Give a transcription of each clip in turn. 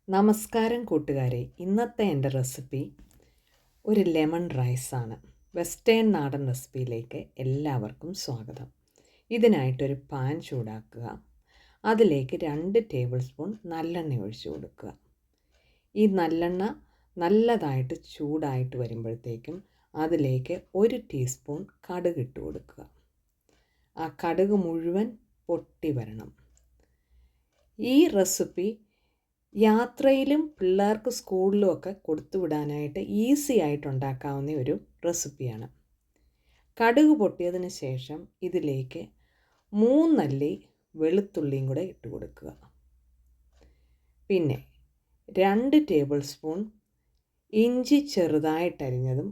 നമസ്കാരം കൂട്ടുകാരെ. ഇന്നത്തെ എൻ്റെ റെസിപ്പി ഒരു ലെമൺ റൈസാണ്. വെസ്റ്റേൺ നാടൻ റെസിപ്പിയിലേക്ക് എല്ലാവർക്കും സ്വാഗതം. ഇതിനായിട്ടൊരു പാൻ ചൂടാക്കുക. അതിലേക്ക് 2 ടേബിൾ സ്പൂൺ നല്ലെണ്ണ ഒഴിച്ചു കൊടുക്കുക. ഈ നല്ലെണ്ണ നല്ലതായിട്ട് ചൂടായിട്ട് വരുമ്പോഴത്തേക്കും അതിലേക്ക് 1 ടീസ്പൂൺ കടുക് ഇട്ട് കൊടുക്കുക. ആ കടുക് മുഴുവൻ പൊട്ടി വരണം. ഈ റെസിപ്പി യാത്രയിലും പിള്ളേർക്ക് സ്കൂളിലും ഒക്കെ കൊടുത്തു വിടാനായിട്ട് ഈസി ആയിട്ട് ഉണ്ടാക്കാവുന്ന ഒരു റെസിപ്പിയാണ്. കടുക് പൊട്ടിയതിന് ശേഷം ഇതിലേക്ക് 3 അല്ലി വെളുത്തുള്ളിയും കൂടെ ഇട്ട് കൊടുക്കുക. പിന്നെ 2 ടേബിൾ സ്പൂൺ ഇഞ്ചി ചെറുതായിട്ടരിഞ്ഞതും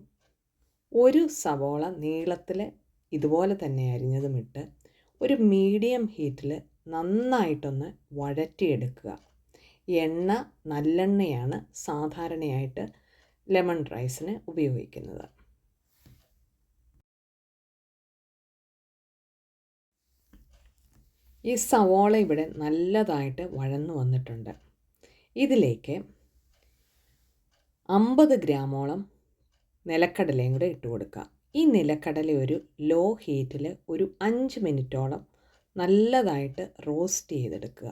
1 സവോള നീളത്തിൽ ഇതുപോലെ തന്നെ അരിഞ്ഞതും ഇട്ട് ഒരു മീഡിയം ഹീറ്റിൽ നന്നായിട്ടൊന്ന് വഴറ്റിയെടുക്കുക. എണ്ണ നല്ലെണ്ണയാണ് സാധാരണയായിട്ട് ലെമൺ റൈസിന് ഉപയോഗിക്കുന്നത്. ഈ സവോള ഇവിടെ നല്ലതായിട്ട് വഴന്നു വന്നിട്ടുണ്ട്. ഇതിലേക്ക് 50 ഗ്രാമോളം നിലക്കടലയും കൂടെ ഇട്ട് കൊടുക്കുക. ഈ നിലക്കടല ഒരു ലോ ഹീറ്റിൽ ഒരു 5 മിനിറ്റോളം നല്ലതായിട്ട് റോസ്റ്റ് ചെയ്തെടുക്കുക.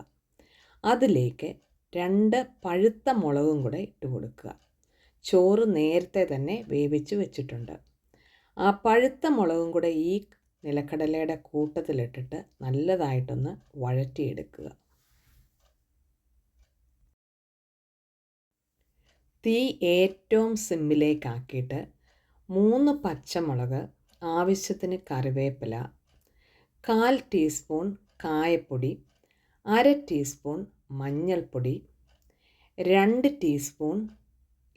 അതിലേക്ക് 2 പഴുത്ത മുളകും കൂടെ ഇട്ട് കൊടുക്കുക. ചോറ് നേരത്തെ തന്നെ വേവിച്ച് വെച്ചിട്ടുണ്ട്. ആ പഴുത്ത മുളകും കൂടെ ഈ നിലക്കടലയുടെ കൂട്ടത്തിലിട്ടിട്ട് നല്ലതായിട്ടൊന്ന് വഴറ്റിയെടുക്കുക. തീ ഏറ്റവും സിമ്മിലേക്കാക്കിയിട്ട് 3 പച്ചമുളക്, ആവശ്യത്തിന് കറിവേപ്പില, 1/4 ടീസ്പൂൺ കായപ്പൊടി, 1/2 ടീസ്പൂൺ മഞ്ഞൾപ്പൊടി, 2 ടീസ്പൂൺ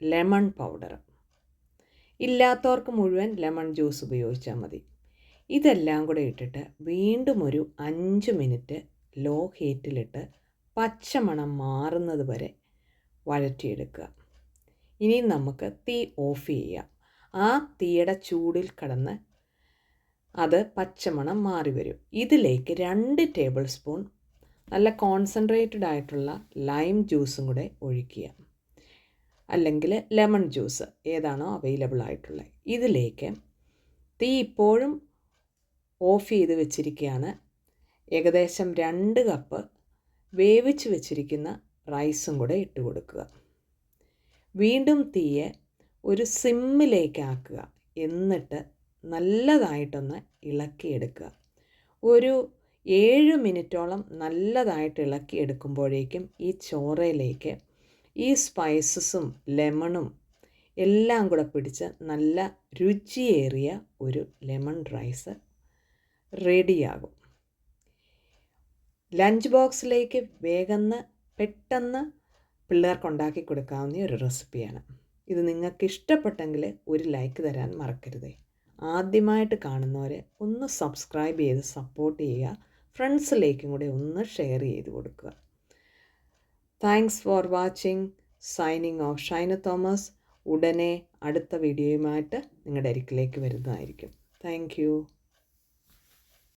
ലെമൺ പൗഡർ. ഇല്ലാത്തവർക്ക് മുഴുവൻ ലെമൺ ജ്യൂസ് ഉപയോഗിച്ചാൽ മതി. ഇതെല്ലാം കൂടെ ഇട്ടിട്ട് വീണ്ടും ഒരു 5 മിനിറ്റ് ലോ ഹീറ്റിലിട്ട് പച്ചമണം മാറുന്നത് വരെ വഴറ്റിയെടുക്കുക. ഇനി നമുക്ക് തീ ഓഫ് ചെയ്യാം. ആ തീയുടെ ചൂടിൽ കിടന്ന് അത് പച്ചമണം മാറി വരും. ഇതിലേക്ക് 2 ടേബിൾ സ്പൂൺ നല്ല കോൺസെൻട്രേറ്റഡ് ആയിട്ടുള്ള ലൈം ജ്യൂസും കൂടെ ഒഴിക്കുക. അല്ലെങ്കിൽ ലെമൺ ജ്യൂസ് ഏതാണോ അവൈലബിൾ ആയിട്ടുള്ളത്. ഇതിലേക്ക് തീ ഇപ്പോഴും ഓഫ് ചെയ്ത് വെച്ചിരിക്കുകയാണ്. ഏകദേശം 2 കപ്പ് വേവിച്ച് വെച്ചിരിക്കുന്ന റൈസും കൂടെ ഇട്ട് കൊടുക്കുക. വീണ്ടും തീയെ ഒരു സിമ്മിലേക്കാക്കുക. എന്നിട്ട് നല്ലതായിട്ടൊന്ന് ഇളക്കിയെടുക്കുക. ഒരു 7 മിനിറ്റോളം നല്ലതായിട്ട് ഇളക്കിയെടുക്കുമ്പോഴേക്കും ഈ ചോറയിലേക്ക് ഈ സ്പൈസസും ലെമണും എല്ലാം കൂടെ പിടിച്ച് നല്ല രുചിയേറിയ ഒരു ലെമൺ റൈസ് റെഡിയാകും. ലഞ്ച് ബോക്സിലേക്ക് പെട്ടെന്ന് പിള്ളേർക്ക് ഉണ്ടാക്കി കൊടുക്കാവുന്ന ഒരു റെസിപ്പിയാണ്. ഇത് നിങ്ങൾക്ക് ഇഷ്ടപ്പെട്ടെങ്കിൽ ഒരു ലൈക്ക് തരാൻ മറക്കരുതേ. ആദ്യമായിട്ട് കാണുന്നവരെ ഒന്ന് സബ്സ്ക്രൈബ് ചെയ്ത് സപ്പോർട്ട് ചെയ്യുക. ഫ്രണ്ട്സിലേക്കും കൂടെ ഒന്ന് ഷെയർ ചെയ്ത് കൊടുക്കുക. Thanks for watching. Signing off Shaina Thomas. ഉടനെ അടുത്ത വീഡിയോയുമായിട്ട് നിങ്ങളുടെ അരികിലേക്ക് വരുന്നതായിരിക്കും. Thank you.